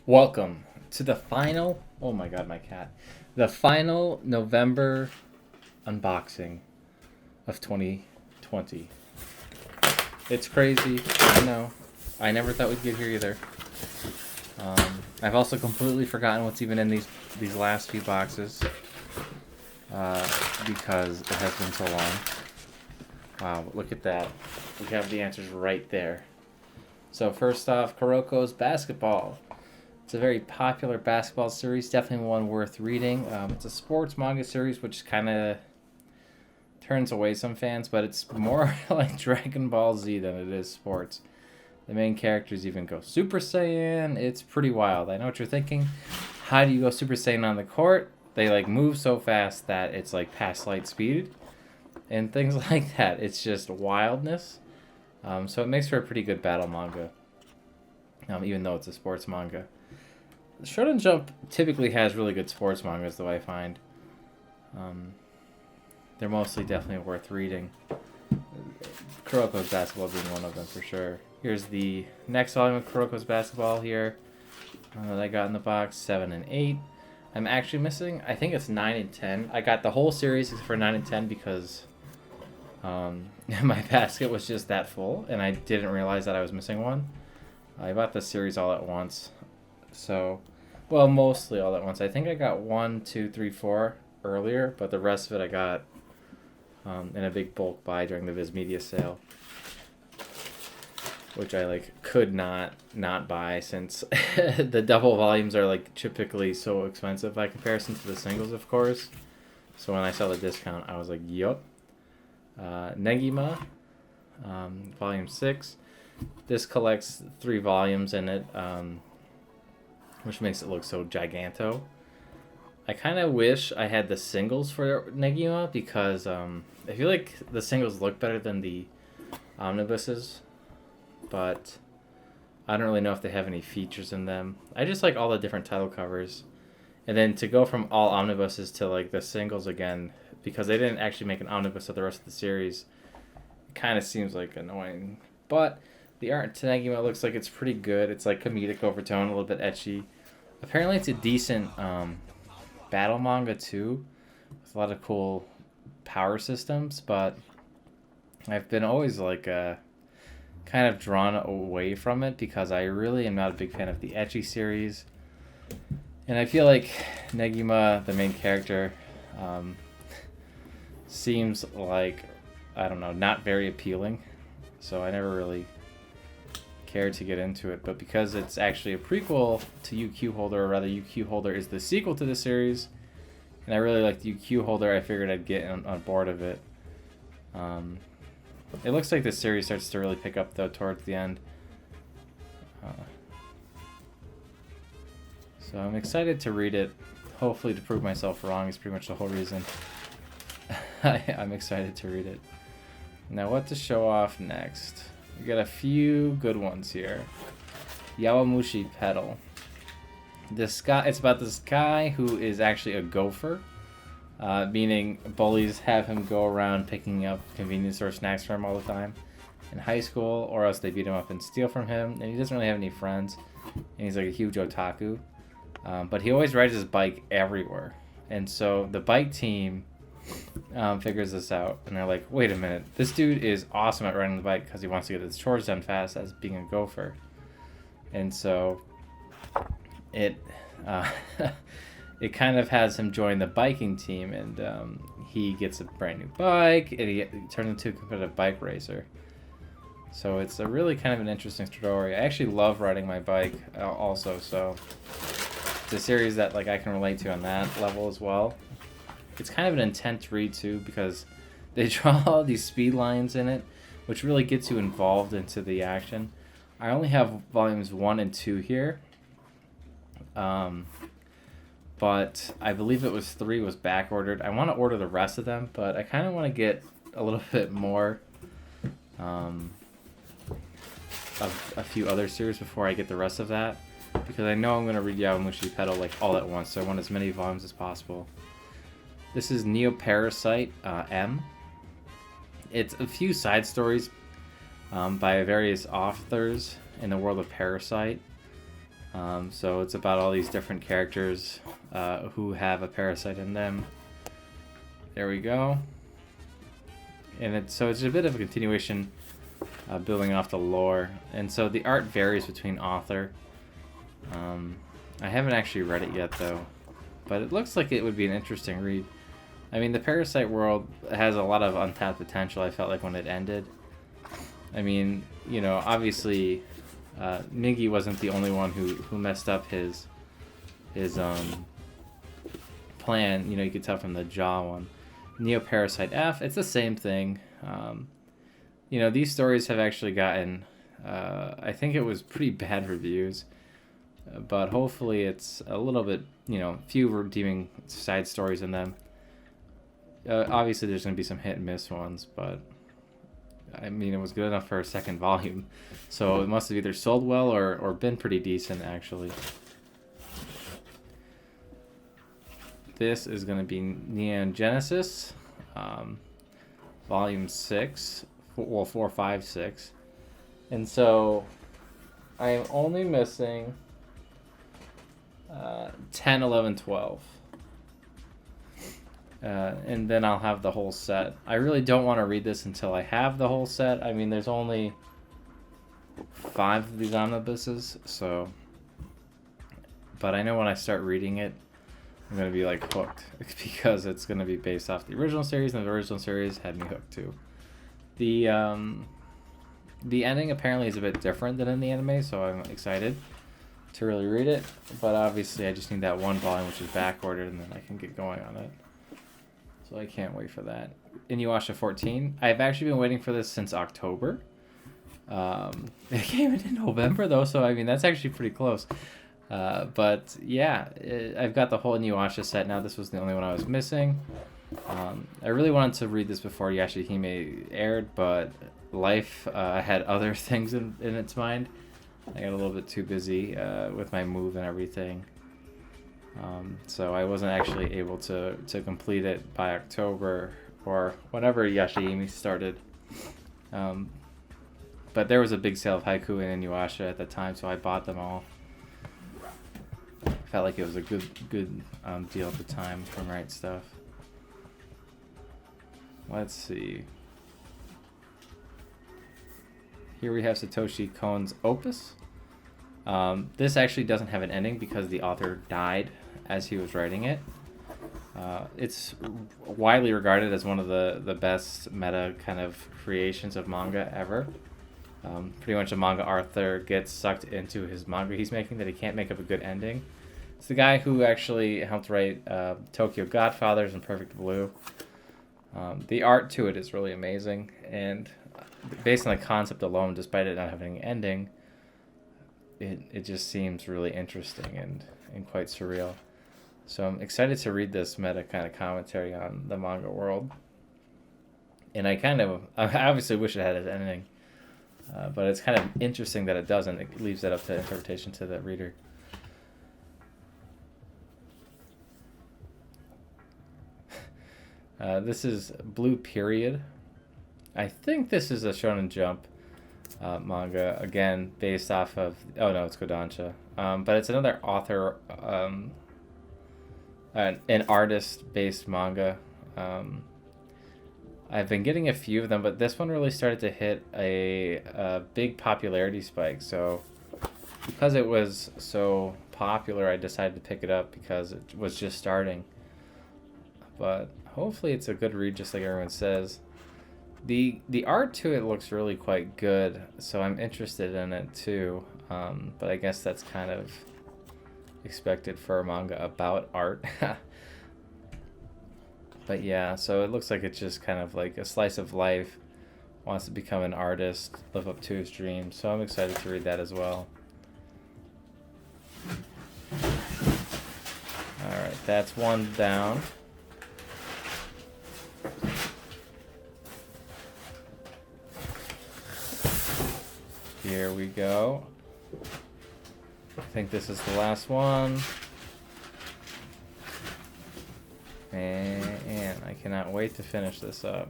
Welcome to the final, oh my god, my cat. The final November unboxing of 2020. It's crazy, I know. I never thought we'd get here either. I've also completely forgotten what's even in these last few boxes because it has been so long. Wow, look at that. We have the answers right there. So first off, Kurokos Basketball. It's a very popular basketball series, definitely one worth reading. It's a sports manga series, which kind of turns away some fans, but it's more like Dragon Ball Z than it is sports. The main characters even go Super Saiyan. It's pretty wild. I know what you're thinking. How do you go Super Saiyan on the court? They like move so fast that it's like past light speed and things like that. It's just wildness. So it makes for a pretty good battle manga, even though it's a sports manga. Shonen Jump typically has really good sports mangas, though I find. They're mostly definitely worth reading. Kurokos Basketball being one of them for sure. Here's the next volume of Kurokos Basketball here that I got in the box, 7 and 8. I'm actually missing, I think it's 9 and 10. I got the whole series for 9 and 10 because my basket was just that full, and I didn't realize that I was missing one. I bought the series all at once. So, well, mostly all at once. I think I got 1, 2, 3, 4 earlier, but the rest of it I got in a big bulk buy during the Viz Media sale, which I could not buy since the double volumes are typically so expensive by comparison to the singles, of course. So when I saw the discount, I was like, yup. Negima, volume 6. This collects 3 volumes in it, which makes it look so giganto. I kind of wish I had the singles for Negima because I feel like the singles look better than the omnibuses, but I don't really know if they have any features in them. I just like all the different title covers. And then to go from all omnibuses to the singles again, because they didn't actually make an omnibus of the rest of the series, it kind of seems annoying. But the art to Negima looks like it's pretty good. It's comedic overtone, a little bit ecchi. Apparently it's a decent battle manga too, with a lot of cool power systems, but I've been always kind of drawn away from it because I really am not a big fan of the ecchi series. And I feel like Negima, the main character, seems I don't know, not very appealing. So I never really cared to get into it. But because it's actually a prequel to YuGiOh, or rather YuGiOh is the sequel to the series, and I really liked YuGiOh, I figured I'd get on board of it. It looks like the series starts to really pick up though towards the end. So I'm excited to read it. Hopefully to prove myself wrong is pretty much the whole reason I'm excited to read it. Now what to show off next? We got a few good ones here. Yawamushi Pedal. It's about this guy who is actually a gopher, meaning bullies have him go around picking up convenience store snacks for him all the time in high school, or else they beat him up and steal from him, and he doesn't really have any friends, and he's a huge otaku. But he always rides his bike everywhere. And so the bike team figures this out, and they're like, wait a minute, this dude is awesome at riding the bike because he wants to get his chores done fast as being a gopher. And so it it kind of has him join the biking team, and he gets a brand new bike, and he turns into a competitive bike racer. So it's a really kind of an interesting story. I actually love riding my bike also, so it's a series that I can relate to on that level as well. It's kind of an intense read too because they draw all these speed lines in it, which really gets you involved into the action. I only have volumes 1 and 2 here, but I believe it was 3 was back ordered. I want to order the rest of them, but I kind of want to get a little bit more of a few other series before I get the rest of that, because I know I'm going to read Yawamushi Pedal all at once, so I want as many volumes as possible. This is Neo Parasite M. It's a few side stories by various authors in the world of Parasite. So it's about all these different characters who have a parasite in them. There we go. And it's a bit of a continuation, building off the lore. And so the art varies between author. I haven't actually read it yet though, but it looks like it would be an interesting read. I mean, the Parasite world has a lot of untapped potential, I felt like, when it ended. I mean, you know, obviously, Miggy wasn't the only one who messed up his plan. You know, you could tell from the jaw one. Neo Parasite F, it's the same thing. You know, these stories have actually gotten, I think it was pretty bad reviews, but hopefully it's a little bit, you know, few redeeming side stories in them. Obviously, there's going to be some hit and miss ones, but I mean, it was good enough for a second volume, so it must have either sold well or been pretty decent, actually. This is going to be Neon Genesis, Volume 6, well, 4, 5, 6. And so I am only missing 10, 11, 12. And then I'll have the whole set. I really don't want to read this until I have the whole set. I mean, there's only 5 of these omnibuses, so... But I know when I start reading it, I'm going to be, like, hooked. Because it's going to be based off the original series, and the original series had me hooked, too. The ending apparently is a bit different than in the anime, so I'm excited to really read it. But obviously, I just need that one volume, which is back-ordered, and then I can get going on it. So I can't wait for that. YuGiOh 14. I've actually been waiting for this since October. It came in November, though, so I mean, that's actually pretty close. But yeah, I've got the whole YuGiOh set now. This was the only one I was missing. I really wanted to read this before Yashahime aired, but life had other things in its mind. I got a little bit too busy with my move and everything. So I wasn't actually able to complete it by October or whenever Yashahime started. But there was a big sale of Haiku and YuGiOh at the time, so I bought them all. Felt like it was a good deal at the time from Right Stuff. Let's see. Here we have Satoshi Kon's Opus. This actually doesn't have an ending because the author died as he was writing it. It's widely regarded as one of the best meta kind of creations of manga ever. Pretty much a manga author gets sucked into his manga he's making that he can't make up a good ending. It's the guy who actually helped write Tokyo Godfathers and Perfect Blue. The art to it is really amazing, and based on the concept alone, despite it not having an ending, it just seems really interesting and quite surreal. So I'm excited to read this meta kind of commentary on the manga world. And I obviously wish it had an ending, but it's kind of interesting that it doesn't. It leaves that up to interpretation to the reader. This is Blue Period. I think this is a Shonen Jump manga, again, based off of... Oh, no, it's Kodansha. But it's another author, an artist-based manga. I've been getting a few of them, but this one really started to hit a big popularity spike. So because it was so popular, I decided to pick it up because it was just starting. But hopefully it's a good read, just like everyone says. The art to it looks really quite good, so I'm interested in it too. But I guess that's kind of expected for a manga about art. But yeah, so it looks like it's just kind of like a slice of life. Wants to become an artist, live up to his dreams. So I'm excited to read that as well. Alright, that's one down. Here we go. I think this is the last one. And I cannot wait to finish this up.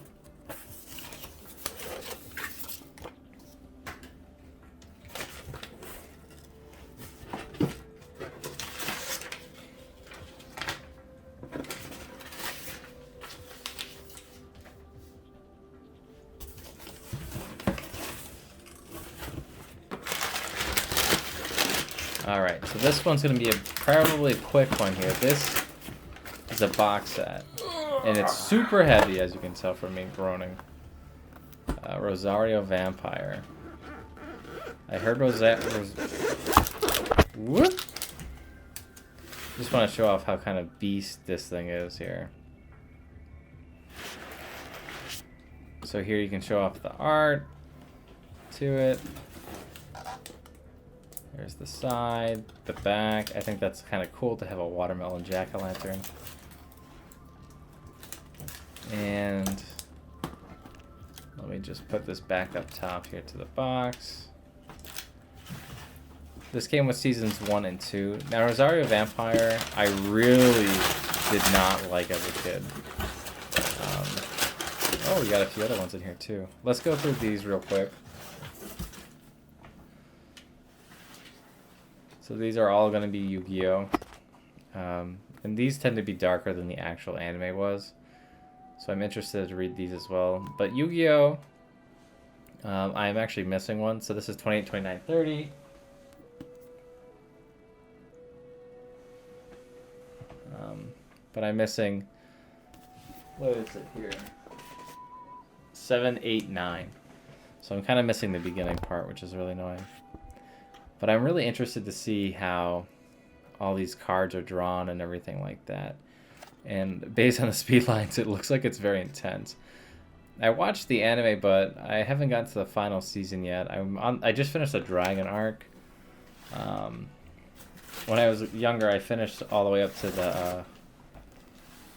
Alright, so this one's going to be probably a quick one here. This is a box set. And it's super heavy, as you can tell from me groaning. Rosario Vampire. I heard Whoop! Just want to show off how kind of beast this thing is here. So here you can show off the art to it. There's the side, the back. I think that's kind of cool to have a watermelon jack-o'-lantern. And let me just put this back up top here to the box. This came with seasons 1 and 2. Now, Rosario Vampire, I really did not like as a kid. Oh, we got a few other ones in here too. Let's go through these real quick. So these are all going to be YuGiOh. And these tend to be darker than the actual anime was. So I'm interested to read these as well. But YuGiOh, I'm actually missing one. So this is 28, 29, 30. But I'm missing, what is it here? 7, 8, 9. So I'm kind of missing the beginning part, which is really annoying. But I'm really interested to see how all these cards are drawn and everything like that. And based on the speed lines, it looks like it's very intense. I watched the anime, but I haven't gotten to the final season yet. I just finished the Dragon arc. When I was younger, I finished all the way up to the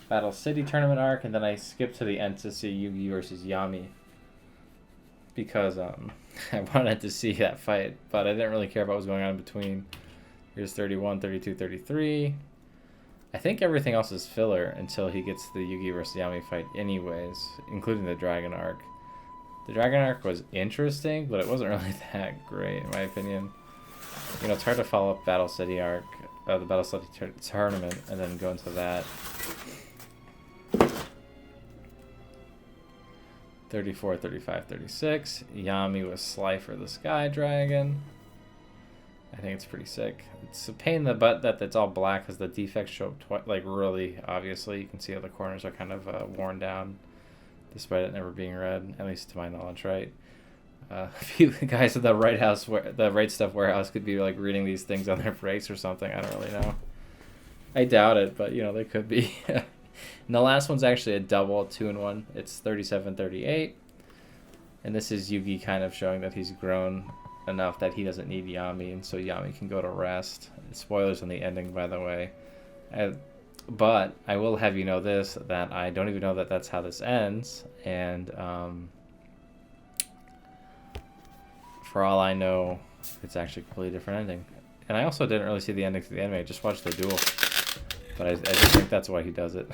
Battle City tournament arc, and then I skipped to the end to see Yugi versus Yami. Because I wanted to see that fight, but I didn't really care about what was going on in between. Here's 31, 32, 33. I think everything else is filler until he gets the Yugi versus Yami fight anyways, including the Dragon arc. The Dragon arc was interesting, but it wasn't really that great, in my opinion. You know, it's hard to follow up Battle City arc, the Battle City tournament, and then go into that. 34, 35, 36. Yami with Slifer the Sky Dragon. I think it's pretty sick. It's a pain in the butt that it's all black because the defects show up like really obviously. You can see how the corners are kind of worn down despite it never being red, at least to my knowledge, right? A few guys at the Right Stuff warehouse could be like reading these things on their breaks or something. I don't really know. I doubt it, but you know, they could be. And the last one's actually a double 2-in-1. It's 37, 38. And this is Yugi kind of showing that he's grown enough that he doesn't need Yami, and so Yami can go to rest. Spoilers on the ending, by the way. But I will have you know this, that I don't even know that that's how this ends. And for all I know, it's actually a completely different ending. And I also didn't really see the ending to the anime. I just watched the duel. But I just think that's why he does it.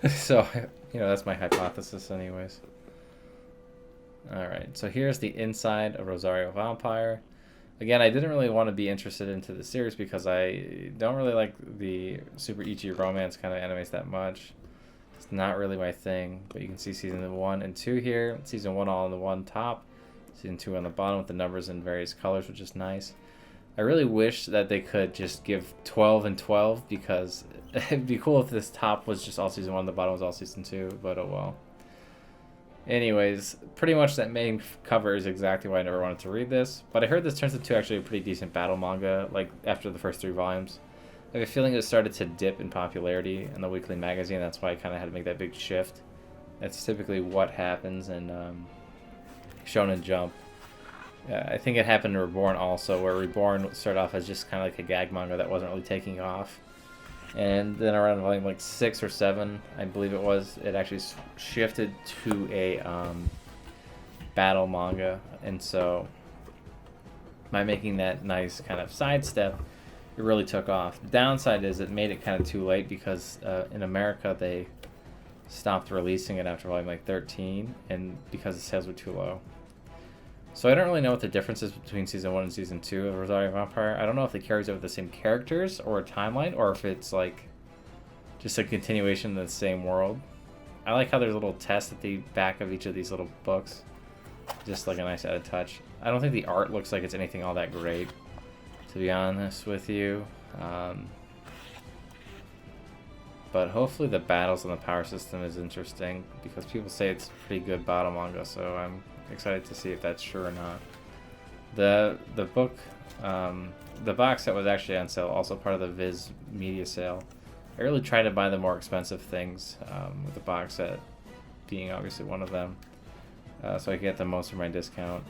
So, you know, that's my hypothesis anyways. Alright, so here's the inside of Rosario Vampire. Again, I didn't really want to be interested into the series because I don't really like the Super Ichi romance kind of animes that much. It's not really my thing, but you can see season 1 and 2 here. Season 1 all on the one top. Season 2 on the bottom with the numbers in various colors, which is nice. I really wish that they could just give 12 and 12 because it'd be cool if this top was just all season 1, the bottom was all season 2, but oh well. Anyways, pretty much that main cover is exactly why I never wanted to read this, but I heard this turns into actually a pretty decent battle manga, like after the first 3 volumes. I have a feeling it started to dip in popularity in the weekly magazine, that's why I kind of had to make that big shift. That's typically what happens in Shonen Jump. I think it happened in Reborn also, where Reborn started off as just kind of like a gag manga that wasn't really taking off. And then around volume like 6 or 7, I believe it was, it actually shifted to a battle manga. And so by making that nice kind of sidestep, it really took off. The downside is it made it kind of too late because in America they stopped releasing it after volume like 13, and because the sales were too low. So I don't really know what the difference is between season 1 and season 2 of Rosario Vampire. I don't know if it carries over the same characters or a timeline, or if it's like just a continuation of the same world. I like how there's a little test at the back of each of these little books. Just like a nice added touch. I don't think the art looks like it's anything all that great. to be honest with you. But hopefully the battles on the power system is interesting, because people say it's a pretty good battle manga, so I'm excited to see if that's true or not. The book, the box set was actually on sale, also part of the Viz media sale. I really try to buy the more expensive things, with the box set being obviously one of them, so I can get the most of my discount.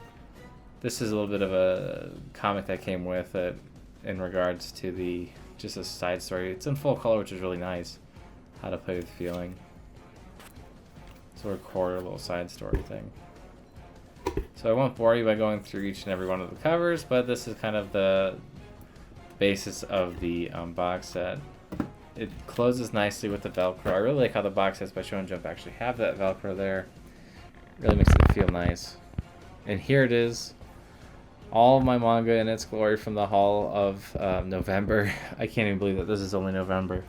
This is a little bit of a comic that came with it in regards to just a side story. It's in full color, which is really nice. How to Play with Feeling. Sort of quarter little side story thing. So I won't bore you by going through each and every one of the covers, but this is kind of the basis of the box set. It closes nicely with the Velcro. I really like how the box sets by Shonen Jump actually have that Velcro there. Really makes it feel nice. And here it is. All of my manga in its glory from the haul of November. I can't even believe that this is only November.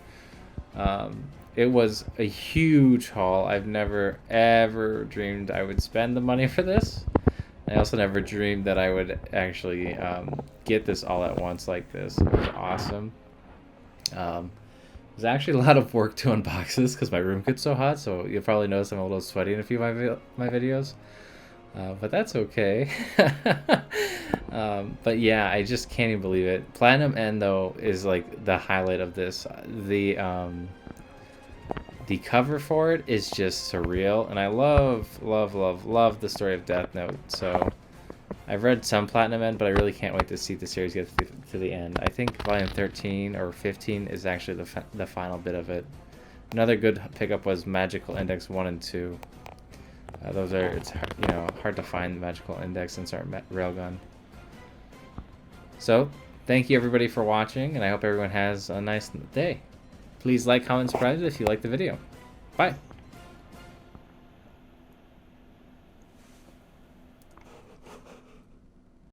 It was a huge haul. I've never ever dreamed I would spend the money for this. I also never dreamed that I would actually get this all at once like this. It was awesome. There's actually a lot of work to unbox this because my room gets so hot, so you'll probably notice I'm a little sweaty in a few of my videos. But that's okay. But yeah, I just can't even believe it. Platinum End, though, is like the highlight of this. The cover for it is just surreal, and I love the story of Death Note. So I've read some Platinum End, but I really can't wait to see the series get to the end. I think volume 13 or 15 is actually the final bit of it. Another good pickup was Magical Index 1 and 2. Those are, it's hard to find Magical Index and start Railgun. So thank you everybody for watching, and I hope everyone has a nice day. Please like, comment, subscribe if you like the video. Bye.